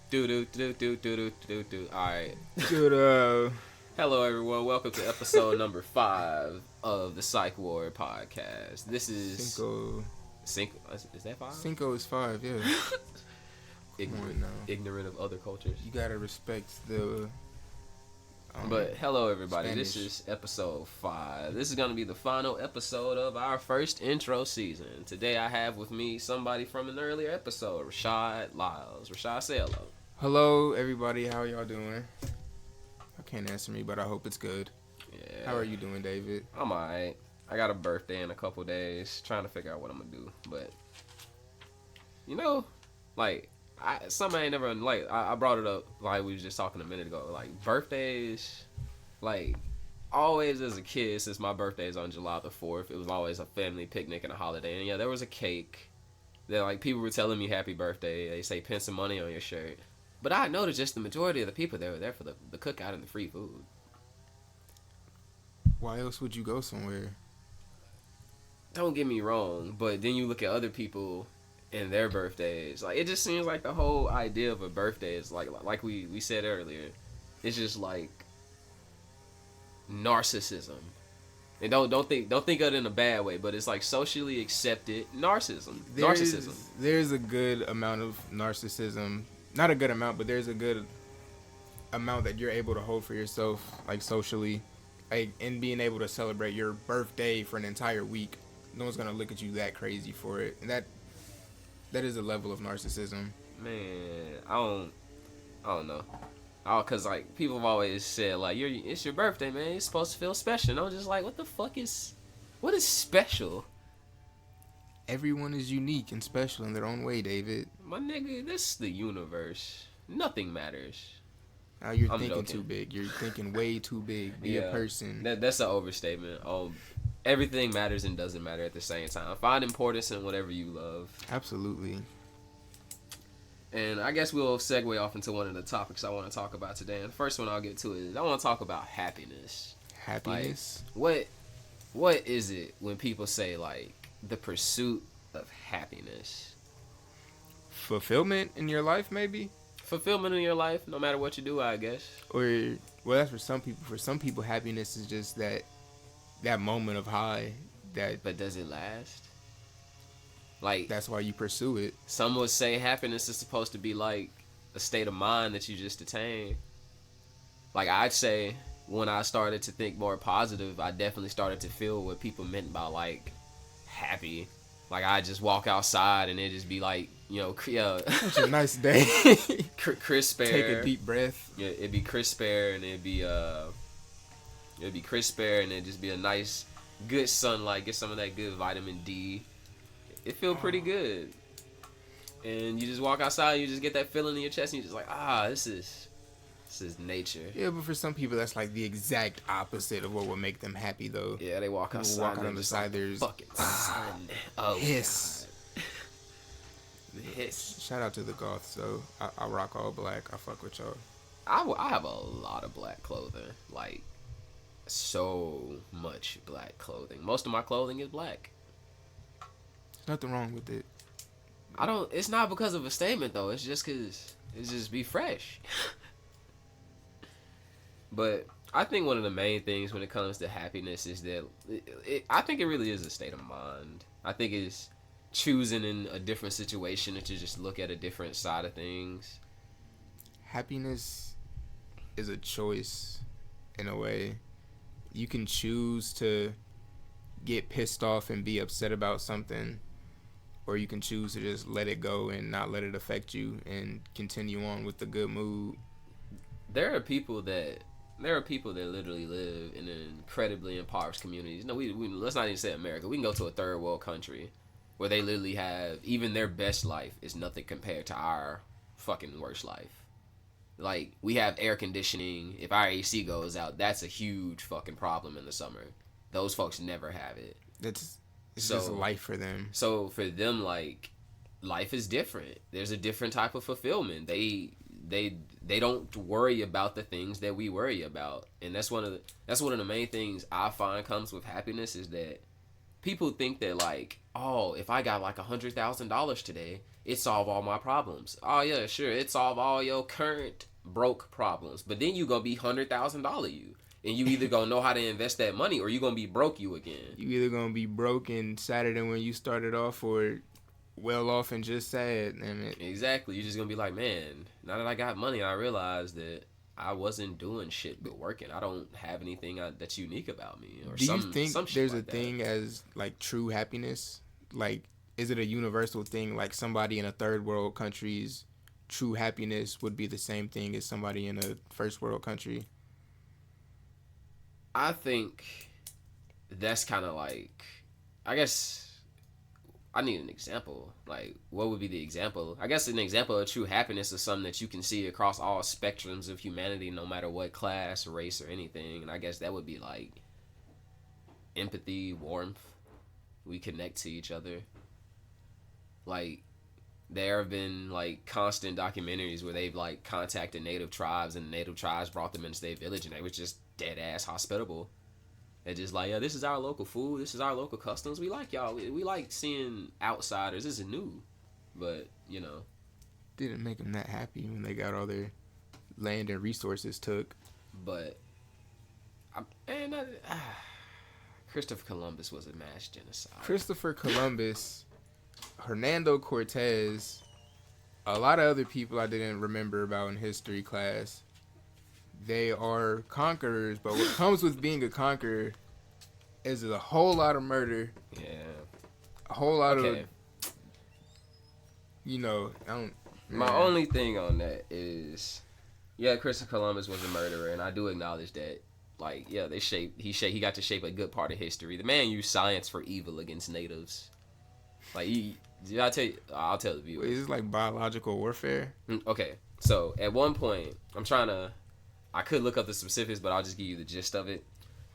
Do. All right. Good. Hello, everyone. Welcome to episode number 5 of the Psycheward podcast. This is Cinco. Is that 5? Cinco is 5. Yeah. Ignorant of other cultures. You gotta respect the. But hello, everybody. Spanish. This is episode 5. This is gonna be the final episode of our first intro season. Today, I have with me somebody from an earlier episode, Rashad Lyle. Rashad, say hello. Hello, everybody. How y'all doing? I can't answer me, but I hope it's good. Yeah. How are you doing, David? I'm alright. I got a birthday in a couple days. Trying to figure out what I'm gonna do, but something I ain't never I brought it up like we was just talking a minute ago. Like birthdays, like always as a kid, since my birthday is on July the 4th, it was always a family picnic and a holiday. And yeah, there was a cake. That like people were telling me happy birthday. They say pin some money on your shirt. But I noticed just the majority of the people that were there for the cookout and the free food. Why else would you go somewhere? Don't get me wrong, but then you look at other people and their birthdays. Like it just seems like the whole idea of a birthday is like we said earlier. It's just like narcissism. And don't think of it in a bad way, but it's like socially accepted narcissism. There's a good amount of narcissism. Not a good amount, but there's a good amount that you're able to hold for yourself, like socially, like, and being able to celebrate your birthday for an entire week. No one's gonna look at you that crazy for it, and that is a level of narcissism. Man, I don't know. Cause like people have always said like it's your birthday, man. You're supposed to feel special. And I'm just like, what is special? Everyone is unique and special in their own way, David. My nigga, this is the universe. Nothing matters. Now you're I'm thinking joking. too big. You're thinking way too big. Be a person. That's an overstatement. Everything matters and doesn't matter at the same time. Find importance in whatever you love. Absolutely. And I guess we'll segue off into one of the topics I want to talk about today. And the first one I'll get to is I want to talk about happiness. Happiness? Like, what is it when people say, like, the pursuit of happiness? Fulfillment in your life, maybe? Fulfillment in your life, no matter what you do, I guess. Or, well, that's for some people. For some people, happiness is just that moment of high. But does it last? Like, that's why you pursue it. Some would say happiness is supposed to be like a state of mind that you just attain. Like, I'd say when I started to think more positive, I definitely started to feel what people meant by, like, happy. Like, I just walk outside and it just be like, Such a nice day. Crisp air. Take a deep breath. Yeah, it'd be crisp air and it'd be crisp air and it'd just be a nice, good sunlight. Get some of that good vitamin D. It feel pretty good. And you just walk outside and you just get that feeling in your chest and you're just like, this is nature. Yeah, but for some people that's like the exact opposite of what would make them happy though. Yeah, they walk outside. Walk out on the side, there's fucking sun. Oh, hiss. The hiss. Shout out to the goths though. I rock all black. I fuck with y'all. I have a lot of black clothing. Like, so much black clothing. Most of my clothing is black. Nothing wrong with it. It's not because of a statement though. It's just cause it's just be fresh. But I think one of the main things when it comes to happiness is that I think it really is a state of mind. I think it's choosing in a different situation to just look at a different side of things. Happiness is a choice in a way. You can choose to get pissed off and be upset about something, or you can choose to just let it go and not let it affect you and continue on with the good mood. There are people that literally live in incredibly impoverished communities. No, we let's not even say America. We can go to a third world country where they literally have, even their best life is nothing compared to our fucking worst life. Like, we have air conditioning. If our AC goes out, that's a huge fucking problem in the summer. Those folks never have it. It's just life for them. So for them, like, life is different. There's a different type of fulfillment. They don't worry about the things that we worry about, and that's one of the main things I find comes with happiness is that people think that like, oh, if I got like $100,000 today, it solve all my problems. Oh yeah, sure, it solve all your current broke problems. But then you gonna be $100,000 you, and you either gonna know how to invest that money, or you gonna be broke you again. You either gonna be broke and sadder than when you started off, or well off and just sad. Exactly. You're just gonna be like, man, now that I got money, I realized that I wasn't doing shit but working. I don't have anything that's unique about me. Or do you think there's like a thing as like true happiness? Like, is it a universal thing? Like somebody in a third world country's true happiness would be the same thing as somebody in a first world country? I think that's kind of like, I guess I need an example. Like, what would be the example? I guess an example of true happiness is something that you can see across all spectrums of humanity, no matter what class, race, or anything. And I guess that would be like empathy, warmth. We connect to each other. Like, there have been like constant documentaries where they've like contacted native tribes, and native tribes brought them into their village, and they was just dead ass hospitable. They're just like, yeah, this is our local food, this is our local customs. We like y'all. We like seeing outsiders. This is new, but you know, didn't make them that happy when they got all their land and resources took. But Christopher Columbus was a mass genocide. Christopher Columbus, Hernando Cortez, a lot of other people I didn't remember about in history class. They are conquerors, but what comes with being a conqueror is a whole lot of murder. Yeah. A whole lot of, you know, My only thing on that is, yeah, Christopher Columbus was a murderer, and I do acknowledge that. Like, yeah, he got to shape a good part of history. The man used science for evil against natives. Like, I'll tell the viewers. Is this like biological warfare? Okay, so at one point, I could look up the specifics, but I'll just give you the gist of it.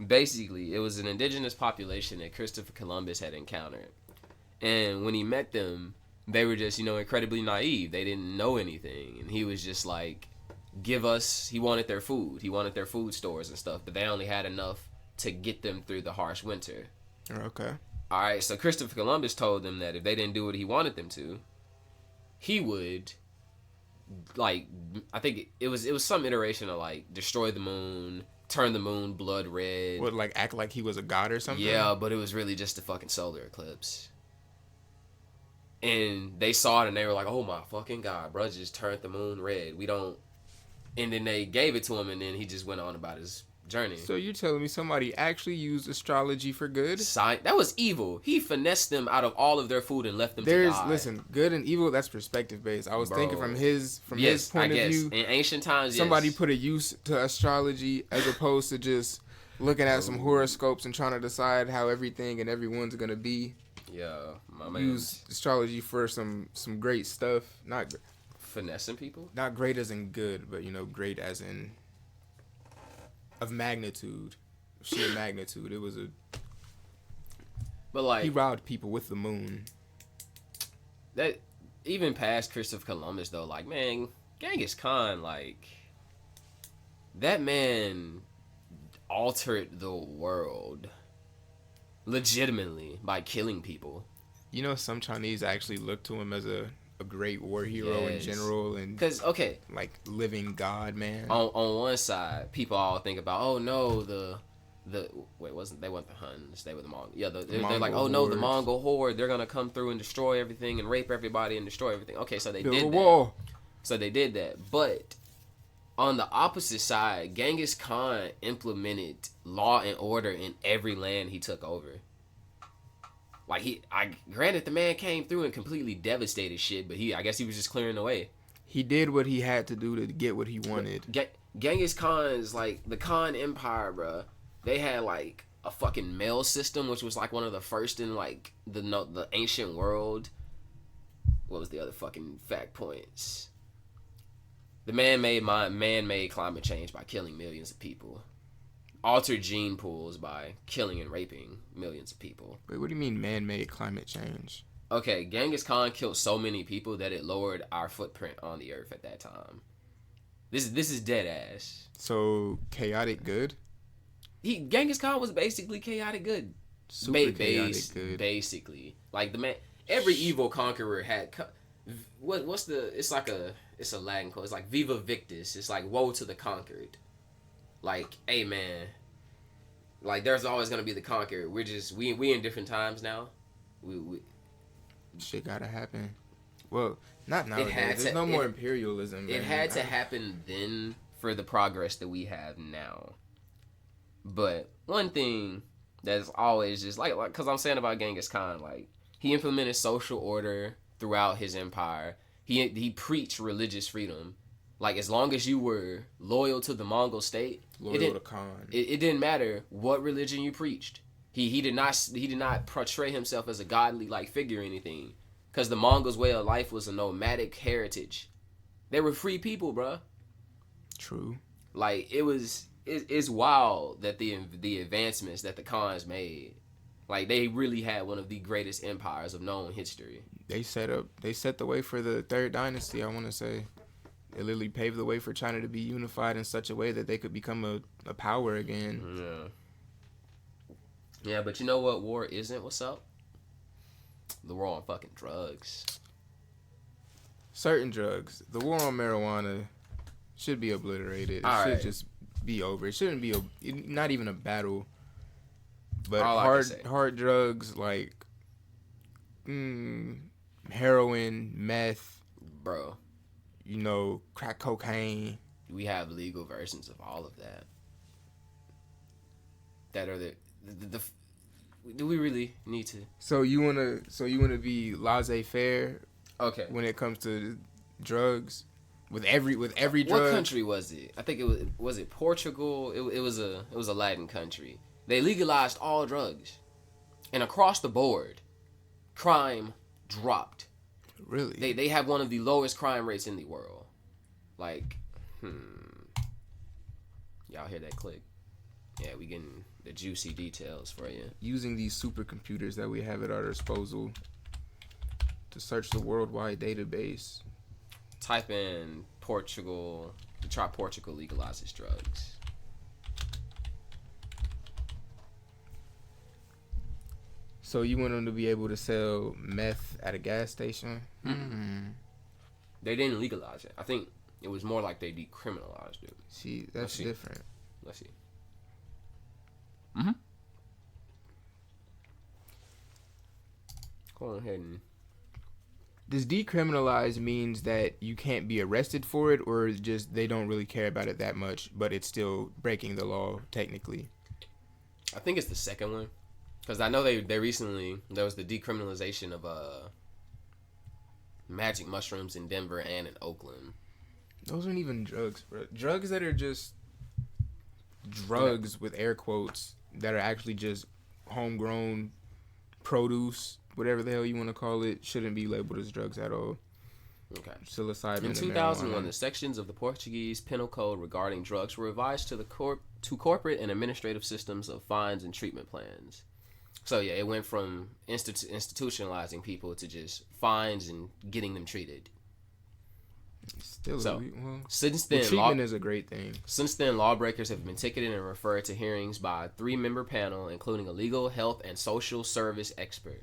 Basically, it was an indigenous population that Christopher Columbus had encountered. And when he met them, they were just, incredibly naive. They didn't know anything. And he was just like, he wanted their food. He wanted their food stores and stuff, but they only had enough to get them through the harsh winter. Okay. All right, so Christopher Columbus told them that if they didn't do what he wanted them to, he would, like, I think it was some iteration of like destroy the moon, turn the moon blood red. Would like act like he was a god or something? Yeah, but it was really just a fucking solar eclipse. And they saw it and they were like, "Oh my fucking god, bro, just turned the moon red. We don't." And then they gave it to him, and then he just went on about his journey. So you're telling me somebody actually used astrology for good? That was evil. He finessed them out of all of their food and left them to die. Listen, good and evil, that's perspective based. I was thinking from his point of view. In ancient times, somebody put a use to astrology as opposed to just looking at some horoscopes and trying to decide how everything and everyone's gonna be. Yeah, my man. Use astrology for some great stuff. Not finessing people. Not great as in good, but great as in of magnitude, sheer magnitude. It was but like he robbed people with the moon. That even past Christopher Columbus though, like, man, Genghis Khan, like, that man altered the world legitimately by killing people. Some Chinese actually look to him as a great war hero in general, and because like living god, man. On one side, people all think about, oh no, they weren't the Huns, they were the Mongols. Yeah, they're like, oh no, the Mongol horde, they're gonna come through and destroy everything and rape everybody and destroy everything. Okay, so they did that. So they did that, but on the opposite side, Genghis Khan implemented law and order in every land he took over. Like, granted, the man came through and completely devastated shit, but I guess he was just clearing the way. He did what he had to do to get what he wanted. Genghis Khan's, like, the Khan Empire, bruh, they had, like, a fucking mail system, which was, like, one of the first in, like, the ancient world. What was the other fucking fact points? The man-made climate change by killing millions of people. Altered gene pools by killing and raping millions of people. Wait, what do you mean man-made climate change? Okay, Genghis Khan killed so many people that it lowered our footprint on the earth at that time. This is dead ass. So chaotic good? Genghis Khan was basically chaotic good. Super chaotic good. Basically, like the man, every evil conqueror had. What's the? It's a Latin quote. It's like "Viva Victus." It's like "Woe to the conquered." Like, hey man, like there's always gonna be the conqueror. We're just we in different times now. We shit gotta happen. Well, not nowadays. There's no more imperialism. It had to happen then for the progress that we have now. But one thing that's always just like because I'm saying about Genghis Khan, like he implemented social order throughout his empire. He preached religious freedom. Like as long as you were loyal to the Mongol state, loyal to Khan, it didn't matter what religion you preached. He did not portray himself as a godly like figure or anything, because the Mongols' way of life was a nomadic heritage. They were free people, bruh. True. Like it's wild that the advancements that the Khans made, like they really had one of the greatest empires of known history. They set the way for the third dynasty. I want to say. It literally paved the way for China to be unified in such a way that they could become a power again. Yeah, but you know what war isn't? What's up? The war on fucking drugs. Certain drugs. The war on marijuana should be obliterated. It should just be over. It shouldn't be not even a battle. But hard drugs like heroin, meth, bro. You know, crack cocaine. We have legal versions of all of that. That are the do we really need to? So you wanna be laissez-faire? Okay. When it comes to drugs, with every drug. What country was it? I think it was Portugal. It was a Latin country. They legalized all drugs, and across the board, crime dropped. Really? They have one of the lowest crime rates in the world. Like, y'all hear that click? Yeah, we getting the juicy details for you. Using these supercomputers that we have at our disposal to search the worldwide database. Type in Portugal. Try Portugal legalizes drugs. So you want them to be able to sell meth at a gas station? They didn't legalize it. I think it was more like they decriminalized it. See, that's different. Let's see. Go ahead and... Does decriminalize means that you can't be arrested for it, or is just they don't really care about it that much, but it's still breaking the law technically? I think it's the second one. Because I know they recently, there was the decriminalization of magic mushrooms in Denver and in Oakland. Those aren't even drugs, bro. Drugs that are just drugs with air quotes that are actually just homegrown produce, whatever the hell you want to call it, shouldn't be labeled as drugs at all. Okay. Psilocybin. In 2001, the sections of the Portuguese Penal Code regarding drugs were revised to corporate and administrative systems of fines and treatment plans. So yeah, it went from institutionalizing people to just fines and getting them treated. Since then, treatment is a great thing. Since then, lawbreakers have been ticketed and referred to hearings by a 3-member panel, including a legal, health, and social service expert.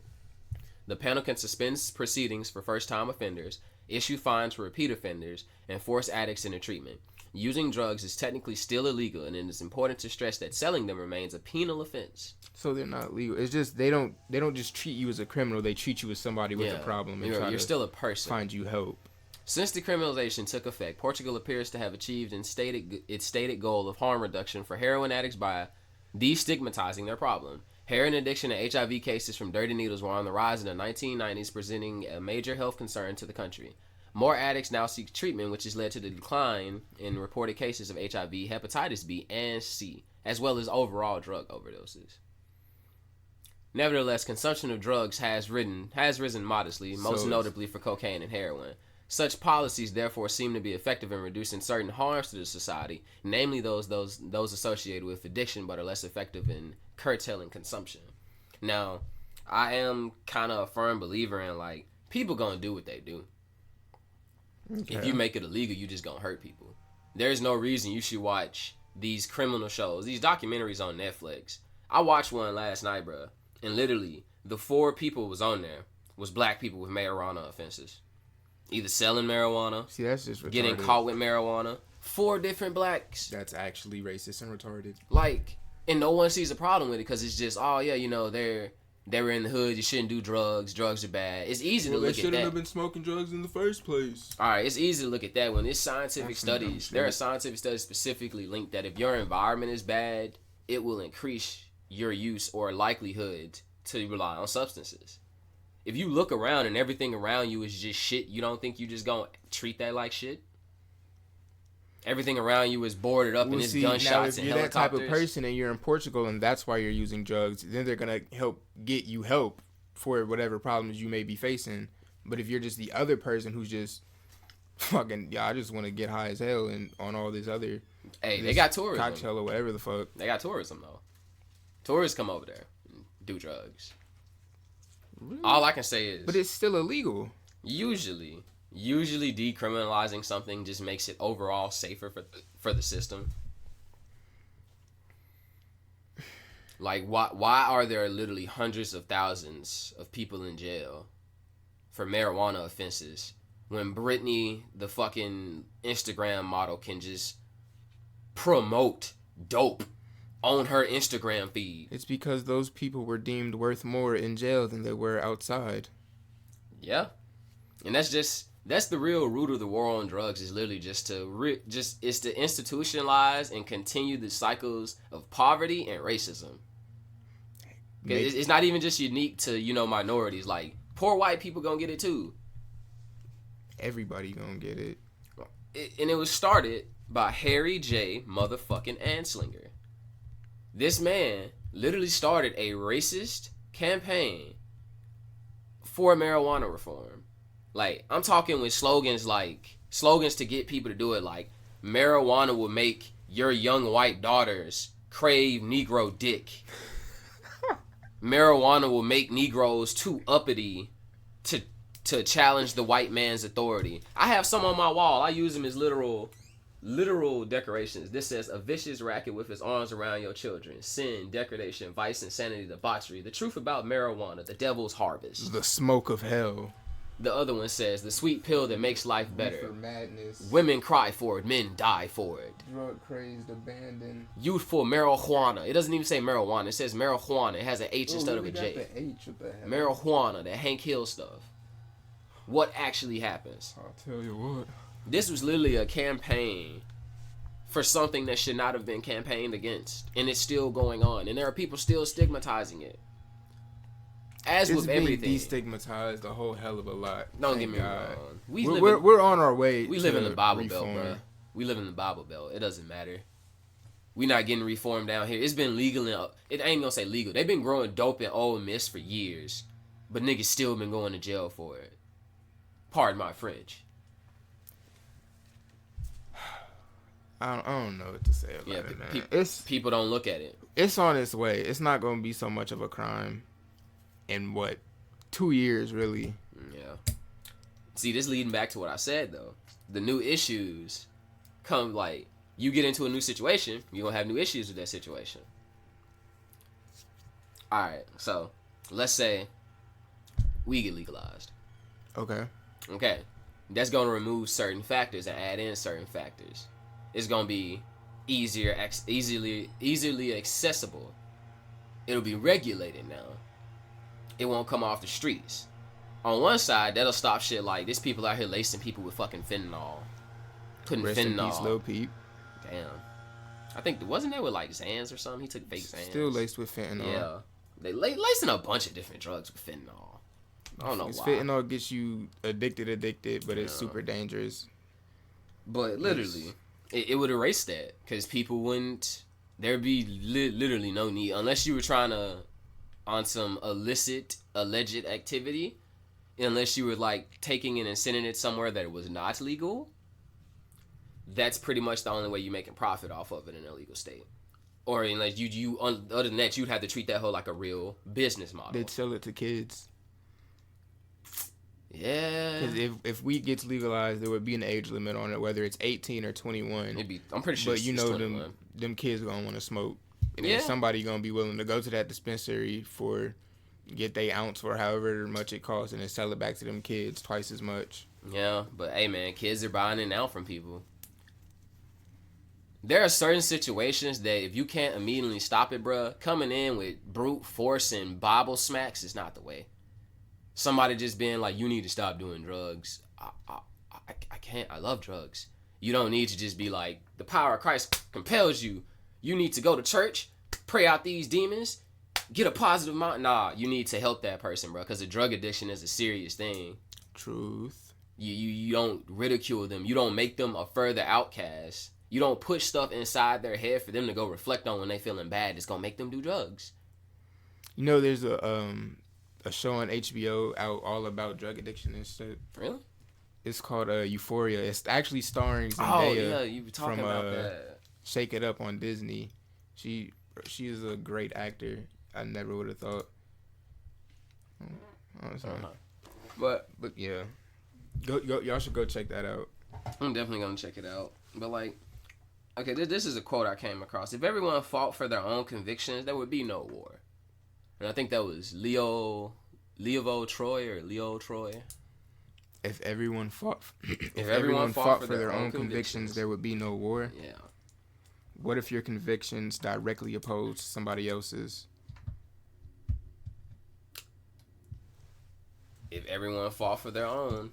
The panel can suspend proceedings for first-time offenders, issue fines for repeat offenders, and force addicts into treatment. Using drugs is technically still illegal, and it is important to stress that selling them remains a penal offense. So they're not legal. It's just they don't just treat you as a criminal. They treat you as somebody with a problem. And you're still a person. Find you help. Since decriminalization took effect, Portugal appears to have achieved its stated goal of harm reduction for heroin addicts by destigmatizing their problem. Heroin addiction and HIV cases from dirty needles were on the rise in the 1990s, presenting a major health concern to the country. More addicts now seek treatment, which has led to the decline in reported cases of HIV, hepatitis B, and C, as well as overall drug overdoses. Nevertheless, consumption of drugs has risen modestly, most notably for cocaine and heroin. Such policies therefore seem to be effective in reducing certain harms to the society, namely those associated with addiction, but are less effective in curtailing consumption. Now, I am kind of a firm believer in, like, people gonna do what they do. Okay. If you make it illegal, you just gonna hurt people. There's no reason you should watch these criminal shows, these documentaries on Netflix. I watched one last night, bro. And literally, the 4 people was on there was black people with marijuana offenses. Either selling marijuana, See, that's just retarded. getting caught with marijuana. 4 different blacks. That's actually racist and retarded. Like, and no one sees a problem with it because it's just, oh yeah, you know, they were in the hood. You shouldn't do drugs. Drugs are bad. It's easy to look at that. They shouldn't have been smoking drugs in the first place. All right, it's easy to look at that when there's scientific studies. There are scientific studies specifically linked that if your environment is bad, it will increase your use or likelihood to rely on substances. If you look around and everything around you is just shit, you don't think you just gonna treat that like shit? Everything around you is boarded up and it's gunshots and helicopters. If you're that type of person and you're in Portugal and that's why you're using drugs, then they're gonna get you help for whatever problems you may be facing. But if you're just the other person who's just fucking, I just want to get high as hell and on all this other, they got tourism, cocktail or whatever the fuck. They got tourism though. Tourists come over there and do drugs. Really? All I can say is, but it's still illegal. Usually decriminalizing something just makes it overall safer for the system. Like, why are there literally hundreds of thousands of people in jail for marijuana offenses when Britney, the fucking Instagram model, can just promote dope on her Instagram feed? It's because those people were deemed worth more in jail than they were outside. Yeah. And that's the real root of the war on drugs, is literally just to institutionalize and continue the cycles of poverty and racism. It's not even just unique to, you know, minorities. Like, poor white people gonna get it too. Everybody gonna get it. And it was started by Harry J. motherfucking Anslinger. This man literally started a racist campaign for marijuana reform. Like, I'm talking with slogans to get people to do it, like, marijuana will make your young white daughters crave Negro dick. Marijuana will make Negroes too uppity to challenge the white man's authority. I have some on my wall. I use them as literal decorations. This says, a vicious racket with his arms around your children. Sin, degradation, vice, insanity, debauchery. The truth about marijuana, the devil's harvest. The smoke of hell. The other one says, the sweet pill that makes life better. For madness. Women cry for it, men die for it. Drug crazed, abandoned. Youthful marijuana. It doesn't even say marijuana. It says marijuana. It has an H instead of a J. The H, what the hell? Marijuana, that Hank Hill stuff. What actually happens? I'll tell you what. This was literally a campaign for something that should not have been campaigned against. And it's still going on. And there are people still stigmatizing it. As with everything, it's being destigmatized a whole hell of a lot. Don't get me wrong. We're on our way. We live in the Bible Belt, bro. We live in the Bible Belt. It doesn't matter. We not getting reformed down here. It's been legal. It ain't gonna say legal. They've been growing dope in Ole Miss for years, but niggas still been going to jail for it. Pardon my French. I don't know what to say about it, man. People don't look at it. It's on its way. It's not gonna be so much of a crime. In 2 years, really? Yeah. See, this leading back to what I said, though. The new issues come, like, you get into a new situation, you're going to have new issues with that situation. Alright, so, let's say we get legalized. Okay. That's going to remove certain factors and add in certain factors. It's going to be easily accessible. It'll be regulated now. It won't come off the streets. On one side, that'll stop shit like there's people out here lacing people with fucking fentanyl. Putting Rest fentanyl. In peace, Lil Peep. Damn. I think, wasn't there with like Xans or something? He took fake Xans. Still laced with fentanyl. Yeah. They lacing a bunch of different drugs with fentanyl. I don't know why. Fentanyl gets you addicted, but it's super dangerous. But literally, it would erase that because people wouldn't. There'd be literally no need unless you were trying to. On some illicit, alleged activity, unless you were like taking it and sending it somewhere that it was not legal, that's pretty much the only way you're making profit off of it in an illegal state. Or unless you other than that, you'd have to treat that whole like a real business model. They'd sell it to kids. Yeah. Because if weed gets legalized, there would be an age limit on it, whether it's 18 or 21. I'm pretty sure. But you know them kids gonna want to smoke. And yeah. somebody gonna be willing to go to that dispensary for get they ounce for however much it costs and then sell it back to them kids twice as much. Yeah, but hey, man, kids are buying it now from people. There are certain situations that if you can't immediately stop it, bruh, coming in with brute force and Bible smacks is not the way. Somebody just being like, you need to stop doing drugs. I can't. I love drugs. You don't need to just be like, the power of Christ compels you. You need to go to church, pray out these demons, get a positive mind. Nah, you need to help that person, bro, because a drug addiction is a serious thing. Truth. You don't ridicule them. You don't make them a further outcast. You don't push stuff inside their head for them to go reflect on when they feeling bad. It's gonna make them do drugs. You know, there's a show on HBO out all about drug addiction and shit. Really? It's called Euphoria. It's actually starring Zendaya. Oh yeah, you were talking about that. Shake It Up on Disney. She is a great actor. I never would have thought. But yeah, go y'all should go check that out. I'm definitely gonna check it out. But like, okay, this is a quote I came across. If everyone fought for their own convictions, there would be no war. And I think that was Leo Troy. If everyone fought, for their own convictions, there would be no war. Yeah. What if your convictions directly oppose somebody else's? If everyone fought for their own,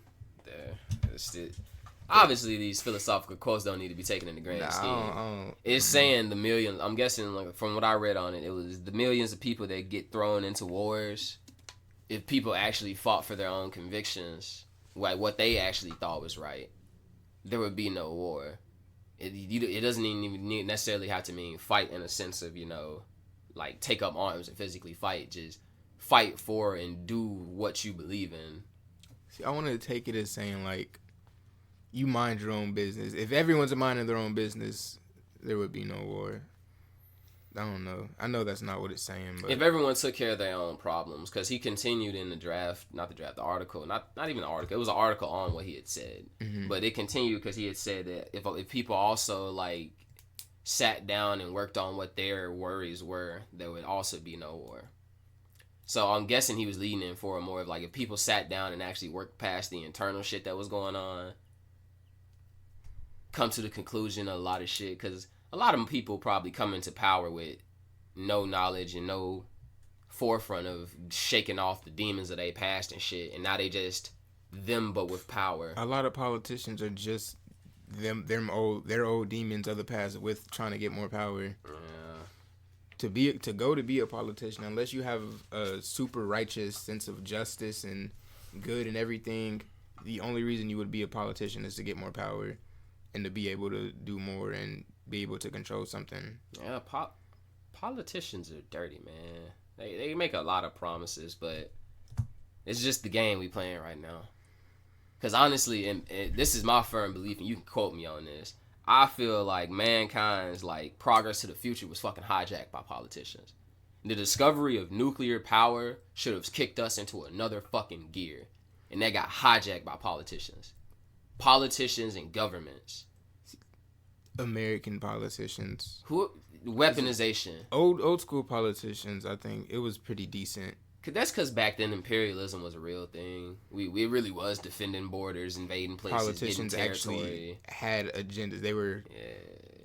obviously these philosophical quotes don't need to be taken in the grand scheme. It's saying the millions. I'm guessing, like, from what I read on it, it was the millions of people that get thrown into wars. If people actually fought for their own convictions, like what they actually thought was right, there would be no war. It doesn't even necessarily have to mean fight in a sense of, like take up arms and physically fight. Just fight for and do what you believe in. See, I want to take it as saying, like, you mind your own business. If everyone's minding their own business, there would be no war. I don't know. I know that's not what it's saying, but if everyone took care of their own problems, because he continued in the article, not even the article. It was an article on what he had said, but it continued because he had said that if people also like sat down and worked on what their worries were, there would also be no war. So I'm guessing he was leading in for more of like, if people sat down and actually worked past the internal shit that was going on, come to the conclusion of a lot of shit, because a lot of people probably come into power with no knowledge and no forefront of shaking off the demons of their past and shit, and now they just them but with power. A lot of politicians are just their old demons of the past with trying to get more power. To be a politician, unless you have a super righteous sense of justice and good and everything, the only reason you would be a politician is to get more power and to be able to do more and be able to control something. Yeah, politicians are dirty, man. They make a lot of promises, but it's just the game we playing right now. Because honestly, and this is my firm belief, and you can quote me on this, I feel like mankind's like progress to the future was fucking hijacked by politicians. The discovery of nuclear power should have kicked us into another fucking gear, and that got hijacked by politicians. Politicians and governments. American politicians. Weaponization. Old school politicians, I think it was pretty decent. That's because back then imperialism was a real thing. We really was defending borders, invading places, politicians getting territory. Actually had agendas. They were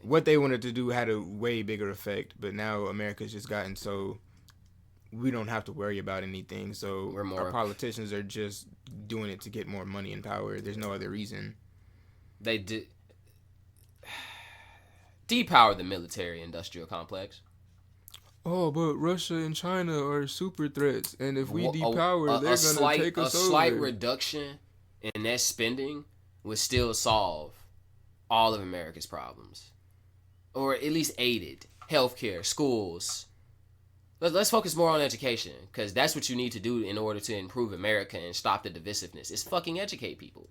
what they wanted to do had a way bigger effect. But now America's just gotten so we don't have to worry about anything. So our politicians are just doing it to get more money and power. There's no other reason. They did depower the military-industrial complex. Oh, but Russia and China are super threats, and if we depower, they're going to take us over. A slight reduction in that spending would still solve all of America's problems. Or at least aided. Healthcare, schools. Let's focus more on education, because that's what you need to do in order to improve America and stop the divisiveness. It's fucking educate people.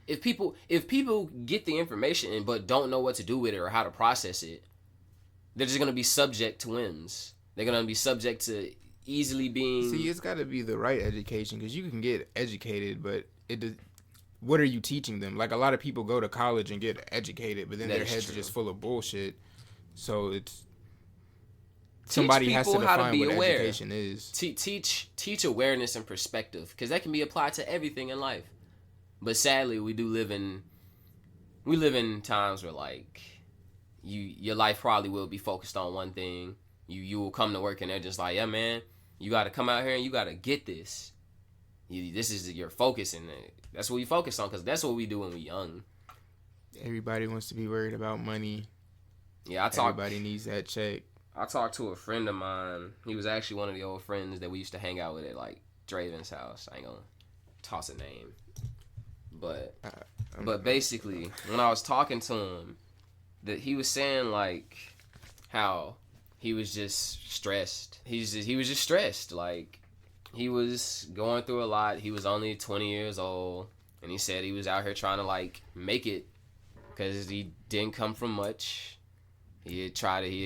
If people get the information but don't know what to do with it or how to process it, they're just going to be subject to whims. They're going to be subject to easily being... See, it's got to be the right education, because you can get educated, but what are you teaching them? Like, a lot of people go to college and get educated, but then their heads are just full of bullshit. So somebody has to people how to define be what aware. education is. Teach awareness and perspective, because that can be applied to everything in life. But sadly, we live in times where like your life probably will be focused on one thing. You will come to work and they're just like, yeah, man, you got to come out here and you got to get this. This is your focus, and that's what you focus on, because that's what we do when we're young. Everybody wants to be worried about money. Yeah, everybody needs that check. I talked to a friend of mine. He was actually one of the old friends that we used to hang out with at like Draven's house. I ain't gonna toss a name, but basically, when I was talking to him, that he was saying like how he was just stressed. He was just stressed. Like he was going through a lot. He was only 20 years old, and he said he was out here trying to like make it, because he didn't come from much. He had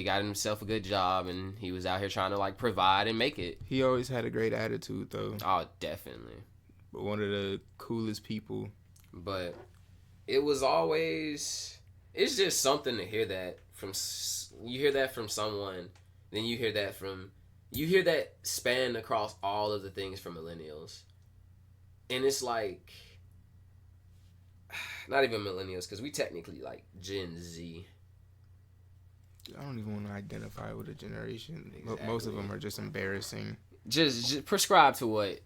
got himself a good job, and he was out here trying to like provide and make it. He always had a great attitude, though. Oh, definitely. But one of the coolest people. But it was always, it's just something to hear that from. You hear that from someone, then you hear that span across all of the things from millennials, and it's like, not even millennials, because we technically like Gen Z. I don't even want to identify with a generation. Exactly. Most of them are just embarrassing. Just prescribe to what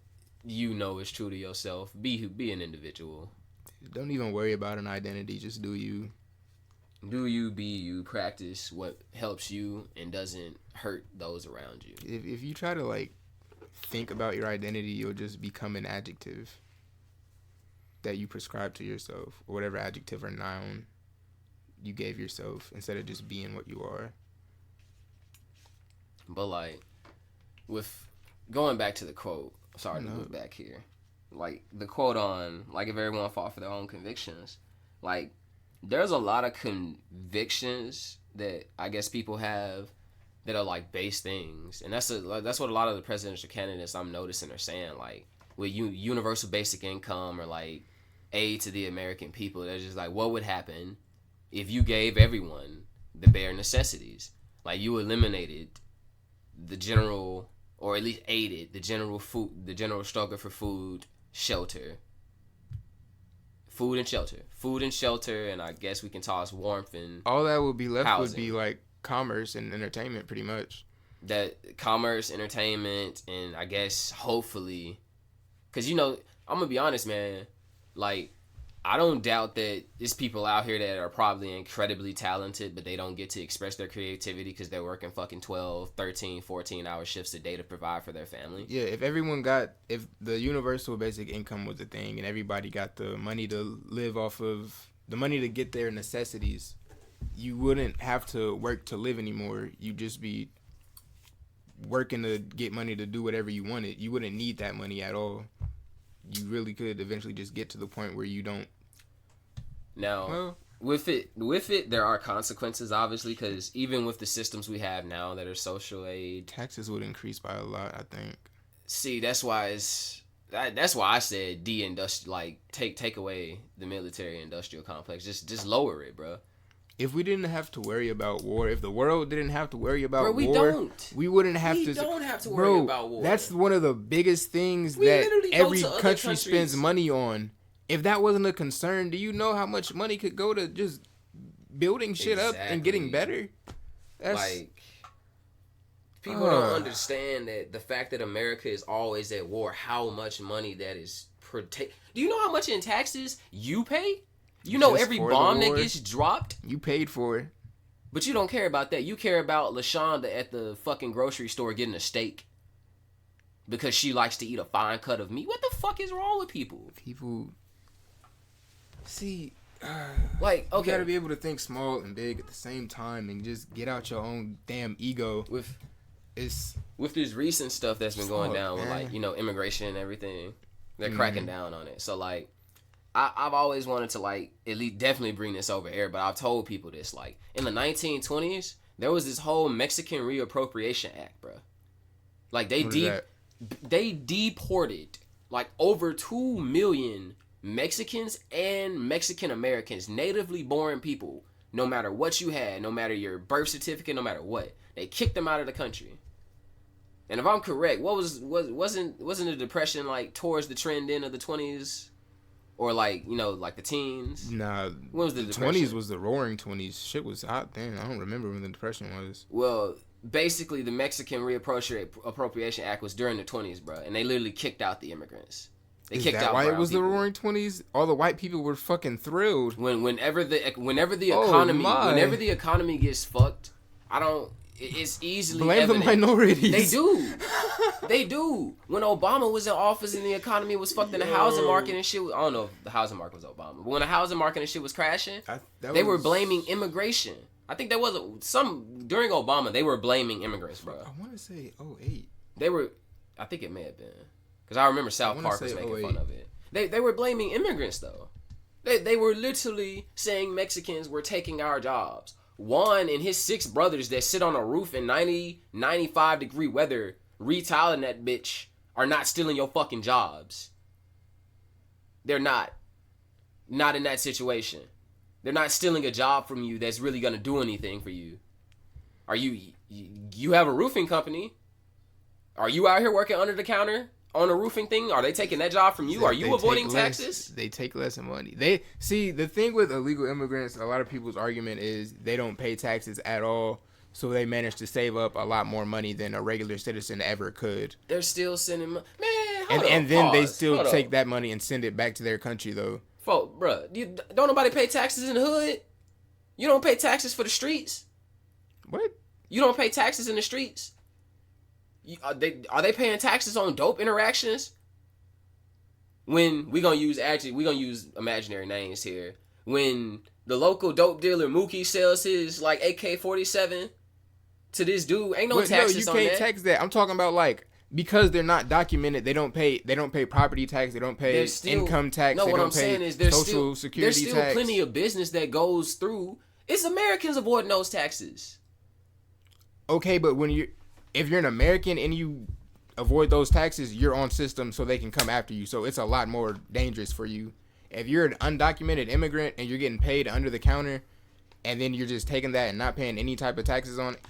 you know is true to yourself. Be an individual. Don't even worry about an identity. Just do you. Do you, be you. Practice what helps you and doesn't hurt those around you. If you try to like think about your identity, you'll just become an adjective that you prescribe to yourself, or whatever adjective or noun you gave yourself, instead of just being what you are. But like, with going back to the quote, sorry to move back here, like the quote on like, if everyone fought for their own convictions, like there's a lot of convictions that I guess people have that are like base things, and that's what a lot of the presidential candidates I'm noticing are saying, like with universal basic income or like aid to the American people. They're just like, what would happen if you gave everyone the bare necessities? Like you eliminated the general, or at least aided the general struggle for food, shelter. Food and shelter, and I guess we can toss warmth and all that would be left housing. Would be like commerce and entertainment, pretty much. That commerce, entertainment, and I guess hopefully, because I'm gonna be honest, man. Like, I don't doubt that there's people out here that are probably incredibly talented, but they don't get to express their creativity because they're working fucking 12, 13, 14-hour shifts a day to provide for their family. Yeah, if the universal basic income was a thing and everybody got the money to live off of, the money to get their necessities, you wouldn't have to work to live anymore. You'd just be working to get money to do whatever you wanted. You wouldn't need that money at all. You really could eventually just get to the point where you don't. Now, with it, there are consequences, obviously, because even with the systems we have now that are social aid, taxes would increase by a lot, I think. See, that's why I said take away the military industrial complex. Just lower it, bro. If we didn't have to worry about war, if the world didn't have to worry about we war, don't. We wouldn't have to. We don't have to worry about war. That's one of the biggest things that every country spends money on. If that wasn't a concern, do you know how much money could go to just building shit up and getting better? People don't understand that the fact that America is always at war, how much money that is Do you know how much in taxes you pay? You know, every bomb that gets dropped, you paid for it. But you don't care about that. You care about LaShonda at the fucking grocery store getting a steak because she likes to eat a fine cut of meat. What the fuck is wrong with people? See, okay, you gotta be able to think small and big at the same time and just get out your own damn ego. With this recent stuff that's been going down with immigration and everything, they're cracking down on it. So like, I've always wanted to like at least definitely bring this over here, but I've told people this, like in the 1920s there was this whole Mexican Reappropriation Act, bro. Like they deported like over 2 million Mexicans and Mexican Americans, natively born people, no matter what you had, no matter your birth certificate, no matter what. They kicked them out of the country. And if I'm correct, wasn't the depression like towards the trend end of the 20s, or like like the teens? Nah, when was the 20s was the roaring 20s. Shit was hot then. I don't remember when the depression was. Well, basically the Mexican Reappropriation Act was during the 20s, bro, and they literally kicked out the immigrants. They kicked out why brown it was people. the roaring 20s? All the white people were fucking thrilled. Whenever the economy gets fucked, it's easily blame evident. the minorities. They do. When Obama was in office and the economy was fucked in the housing market and shit, I don't know if the housing market was Obama, but when the housing market and shit was crashing, they were blaming immigration. I think there was during Obama they were blaming immigrants, bro. I want to say 08. I think it may have been, because I remember South Park was making fun of it. They were blaming immigrants though. They were literally saying Mexicans were taking our jobs. Juan and his 6 brothers that sit on a roof in 90, 95 degree weather, retiling that bitch, are not stealing your fucking jobs. They're not. Not in that situation. They're not stealing a job from you that's really gonna do anything for you. Are you have a roofing company? Are you out here working under the counter on a roofing thing? Are they taking that job from you? Are you avoiding taxes? They take less money. They see the thing with illegal immigrants. A lot of people's argument is they don't pay taxes at all, so they manage to save up a lot more money than a regular citizen ever could. They're still sending money, and then they still take that money and send it back to their country though. Folk, bruh, don't nobody pay taxes in the hood? You don't pay taxes for the streets? What? You don't pay taxes in the streets? Are they paying taxes on dope interactions? When we gonna use imaginary names here. When the local dope dealer Mookie sells his like AK-47 to this dude, ain't no taxes on that. You can't tax that. I'm talking about like because they're not documented, they don't pay property tax, they don't pay income tax. No, they what don't I'm pay saying is there's social security still tax. plenty of business that goes through. It's Americans avoiding those taxes. Okay, but if you're an American and you avoid those taxes, you're on system so they can come after you. So it's a lot more dangerous for you. If you're an undocumented immigrant and you're getting paid under the counter and then you're just taking that and not paying any type of taxes on it.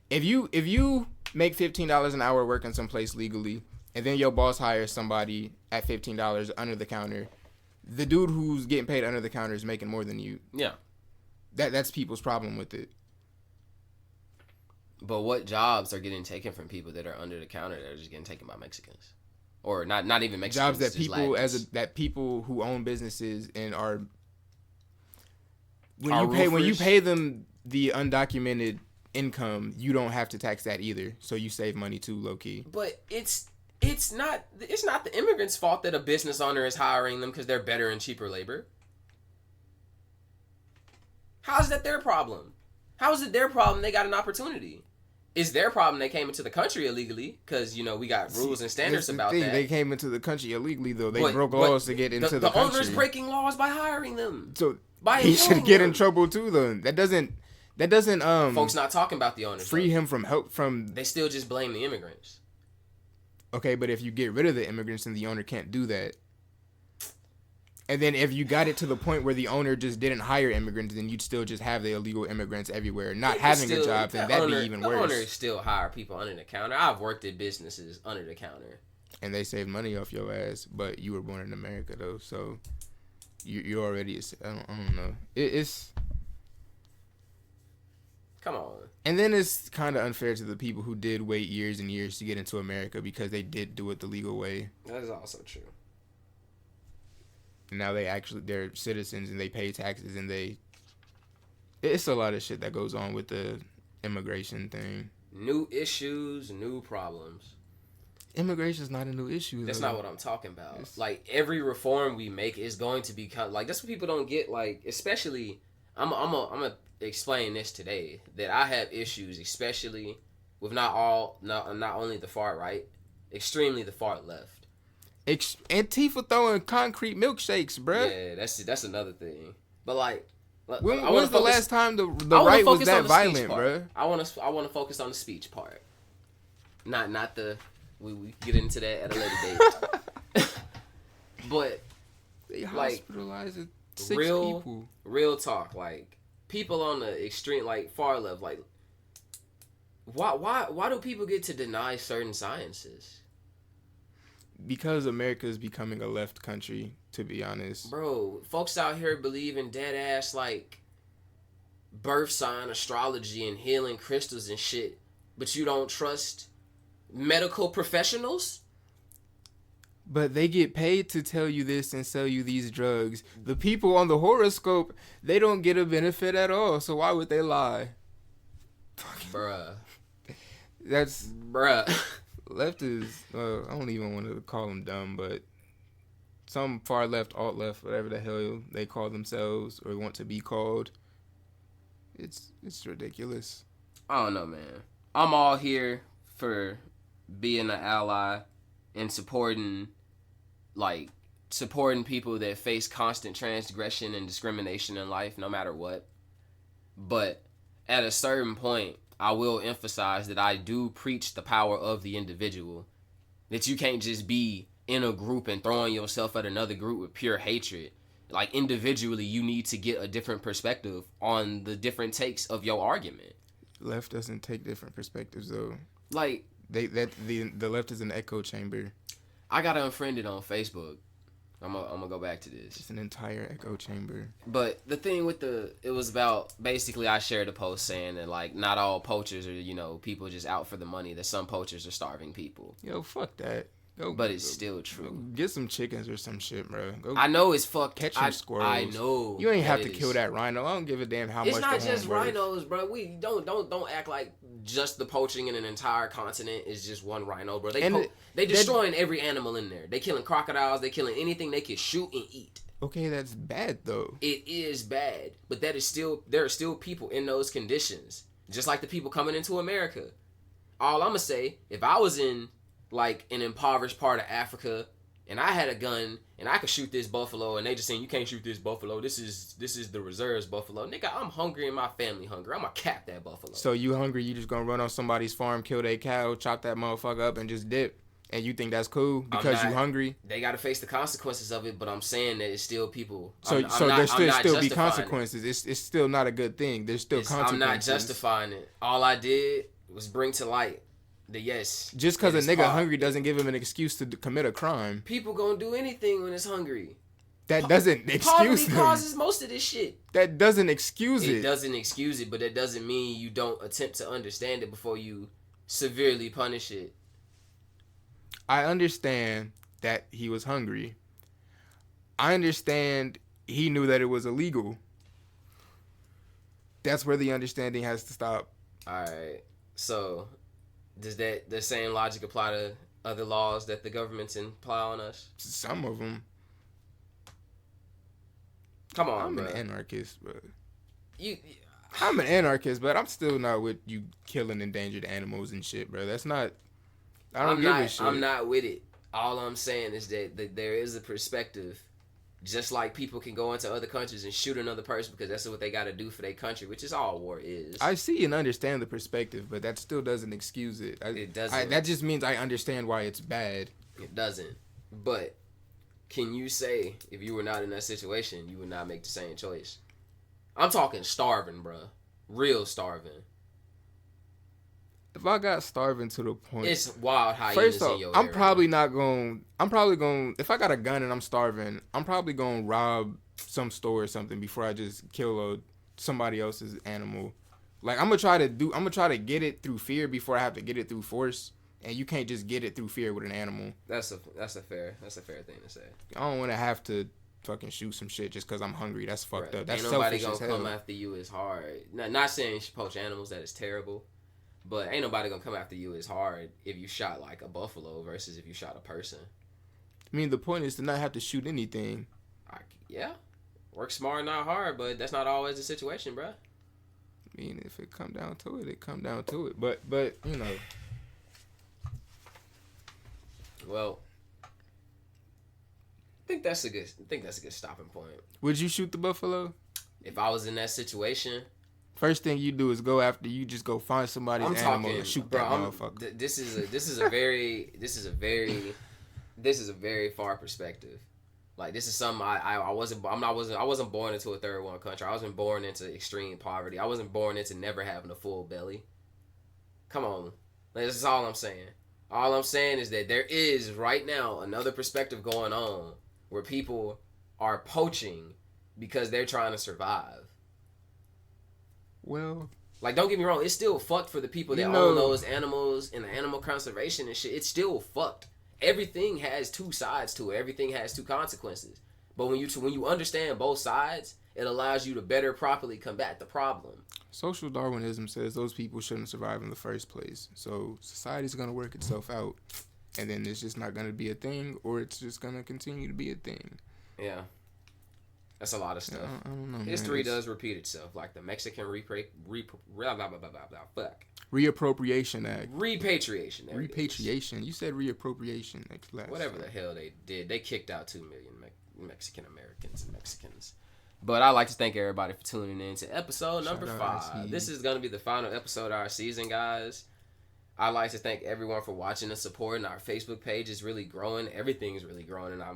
If you make $15 an hour working someplace legally and then your boss hires somebody at $15 under the counter, the dude who's getting paid under the counter is making more than you. Yeah. That's people's problem with it. But what jobs are getting taken from people that are under the counter that are just getting taken by Mexicans, or not even Mexicans? Jobs that people who own businesses and are when you pay them the undocumented income, you don't have to tax that either, so you save money too, low key. But it's not the immigrants' fault that a business owner is hiring them because they're better and cheaper labor. How is that their problem? How is it their problem they got an opportunity? It's their problem they came into the country illegally because, we got rules and standards about that. They came into the country illegally, though. They broke laws to get into the country. The owner's breaking laws by hiring them. So he should get in trouble, too, though. That doesn't folks not talking about the owners. Free him from help from... They still just blame the immigrants. Okay, but if you get rid of the immigrants, then the owner can't do that. And then if you got it to the point where the owner just didn't hire immigrants, then you'd still just have the illegal immigrants everywhere not having a job, then that'd be even worse. The owners still hire people under the counter. I've worked at businesses under the counter. And they save money off your ass, but you were born in America, though, so you already... I don't know. It's... Come on. And then it's kind of unfair to the people who did wait years and years to get into America because they did do it the legal way. That is also true. Now they're citizens and they pay taxes and it's a lot of shit that goes on with the immigration thing. New issues, new problems. Immigration's not a new issue. That's not what I'm talking about. Like every reform we make is going to become like that's what people don't get. Like especially, I'm gonna explain this today that I have issues, especially with not only the far right, extremely the far left. Antifa throwing concrete milkshakes, bruh. Yeah, that's another thing. But like, when was the last time the right was that violent, bruh? I want to focus on the speech part, not the we get into that at a later date. But they like hospitalized 6 people. Real talk, like people on the extreme, like far left, like why do people get to deny certain sciences? Because America is becoming a left country, to be honest. Bro, folks out here believe in dead ass like birth sign astrology and healing crystals and shit, but you don't trust medical professionals? But they get paid to tell you this and sell you these drugs. The people on the horoscope, they don't get a benefit at all, so why would they lie? Bruh. That's... Bruh. Left is... I don't even want to call them dumb, but... Some far left, alt left, whatever the hell they call themselves or want to be called. It's ridiculous. I don't know, man. I'm all here for being an ally and supporting people that face constant transgression and discrimination in life, no matter what. But at a certain point, I will emphasize that I do preach the power of the individual. That you can't just be in a group and throwing yourself at another group with pure hatred. Like, individually, you need to get a different perspective on the different takes of your argument. Left doesn't take different perspectives, though. Like... The left is an echo chamber. I got unfriended on Facebook. I'm gonna go back to this. It's an entire echo chamber. But the thing with it was about, basically I shared a post saying that, like, not all poachers are, people just out for the money, that some poachers are starving people. Yo, fuck that. But it's still true. Get some chickens or some shit, bro. I know it's fucked. Catch some squirrels. I know. You ain't have to kill that rhino. I don't give a damn how much. It's not just rhinos, bro. We don't act like just the poaching in an entire continent is just one rhino, bro. They destroying every animal in there. They killing crocodiles. They killing anything they can shoot and eat. Okay, that's bad though. It is bad, but there are still people in those conditions, just like the people coming into America. All I'm gonna say, if I was in like an impoverished part of Africa and I had a gun and I could shoot this buffalo and they just saying you can't shoot this buffalo, this is the reserves buffalo, nigga, I'm hungry and my family hungry, I'm gonna cap that buffalo. So you hungry, you just gonna run on somebody's farm, kill their cow, chop that motherfucker up and just dip, and you think that's cool because you hungry? They gotta face the consequences of it, but I'm saying that it's still people. So there still be consequences. It's still not a good thing. There's still consequences. I'm not justifying it. All I did was bring to light the yes. Just because a nigga hungry doesn't give him an excuse to commit a crime. People gonna do anything when it's hungry. That doesn't excuse them. Poverty causes most of this shit. That doesn't excuse it. It doesn't excuse it, but that doesn't mean you don't attempt to understand it before you severely punish it. I understand that he was hungry. I understand he knew that it was illegal. That's where the understanding has to stop. Alright, so does the same logic apply to other laws that the governments imply on us? Some of them. Come on, I'm bro. an anarchist, but I'm an anarchist, but I'm still not with you killing endangered animals and shit, bro. That's not. I don't give a shit. I'm not with it. All I'm saying is that there is a perspective. Just like people can go into other countries and shoot another person because that's what they got to do for their country, which is all war is. I see and understand the perspective, but that still doesn't excuse it. It doesn't. That just means I understand why it's bad. It doesn't. But can you say if you were not in that situation, you would not make the same choice? I'm talking starving, bro. Real starving. If I got starving to the point, it's wild hyenas first off, in your I'm area. probably going. If I got a gun and I'm starving, I'm probably gonna rob some store or something before I just kill somebody else's animal. Like I'm gonna try to get it through fear before I have to get it through force. And you can't just get it through fear with an animal. That's a fair thing to say. I don't want to have to fucking shoot some shit just because I'm hungry. That's fucked up. That's ain't nobody selfish gonna as hell. come after you as hard. Not saying you should poach animals. That is terrible. But ain't nobody gonna come after you as hard if you shot like a buffalo versus if you shot a person. I mean, the point is to not have to shoot anything. Yeah, work smart, not hard, but that's not always the situation, bro. I mean, if it come down to it, it come down to it. But you know. Well, I think that's a good stopping point. Would you shoot the buffalo? If I was in that situation, first thing you do is just go find somebody's animal and shoot that motherfucker. This is a very far perspective. Like, this is something I wasn't born into a third world country. I wasn't born into extreme poverty. I wasn't born into never having a full belly. Come on. This is all I'm saying. All I'm saying is that there is right now another perspective going on where people are poaching because they're trying to survive. Well, like, don't get me wrong, it's still fucked for the people that own those animals and the animal conservation and shit. It's still fucked. Everything has two sides to it. Everything has two consequences. But when you understand both sides, it allows you to better properly combat the problem. Social Darwinism says those people shouldn't survive in the first place. So society's going to work itself out. And then it's just not going to be a thing, or it's just going to continue to be a thing. Yeah. That's a lot of stuff. I don't know, History man. does repeat itself. Like the Mexican Reappropriation Act. Repatriation. Repatriation. You said reappropriation. Whatever the hell they did. They kicked out 2 million Mexican Americans and Mexicans. But I'd like to thank everybody for tuning in to episode number 5. This is going to be the final episode of our season, guys. I'd like to thank everyone for watching and supporting. Our Facebook page is really growing. Everything is really growing. And I'd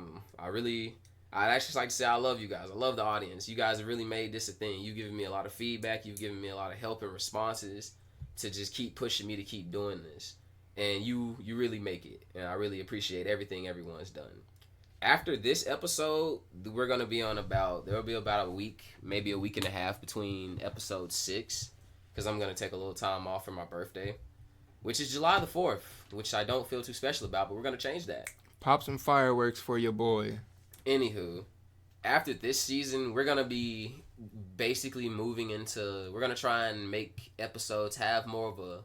actually like to say I love you guys. I love the audience. You guys have really made this a thing. You've given me a lot of feedback. You've given me a lot of help and responses to just keep pushing me to keep doing this. And you really make it. And I really appreciate everything everyone's done. After this episode, we're going to be on there'll be about a week, maybe a week and a half between episode 6. Because I'm going to take a little time off for my birthday. Which is July the 4th. Which I don't feel too special about, but we're going to change that. Pop some fireworks for your boy. Anywho, after this season, we're going to be basically moving into... We're going to try and make episodes have more of a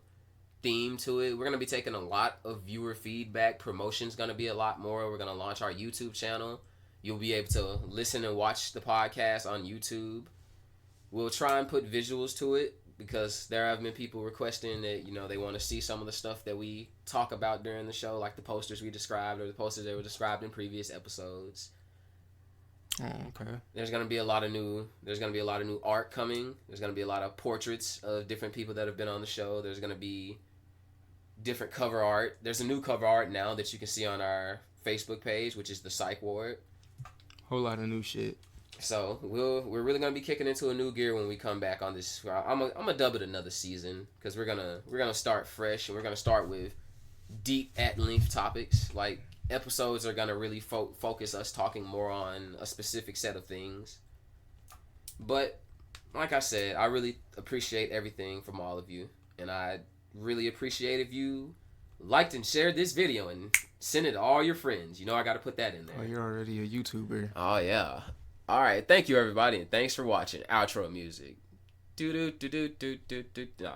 theme to it. We're going to be taking a lot of viewer feedback. Promotion's going to be a lot more. We're going to launch our YouTube channel. You'll be able to listen and watch the podcast on YouTube. We'll try and put visuals to it because there have been people requesting that, they want to see some of the stuff that we talk about during the show, like the posters we described or the posters that were described in previous episodes. Oh, okay. There's gonna be a lot of new art coming. There's gonna be a lot of portraits of different people that have been on the show. There's gonna be different cover art. There's a new cover art now that you can see on our Facebook page, which is the Psycheward. Whole lot of new shit. So we're really gonna be kicking into a new gear when we come back on this. I'm gonna dub it another season because we're gonna start fresh and we're gonna start with deep at length topics. Like, episodes are gonna really focus us talking more on a specific set of things. But like I said, I really appreciate everything from all of you, and I really appreciate if you liked and shared this video and send it to all your friends. I gotta put that in there. Oh, you're already a YouTuber. Oh yeah. All right, thank you everybody, and thanks for watching. Outro music. Do do do do do do do.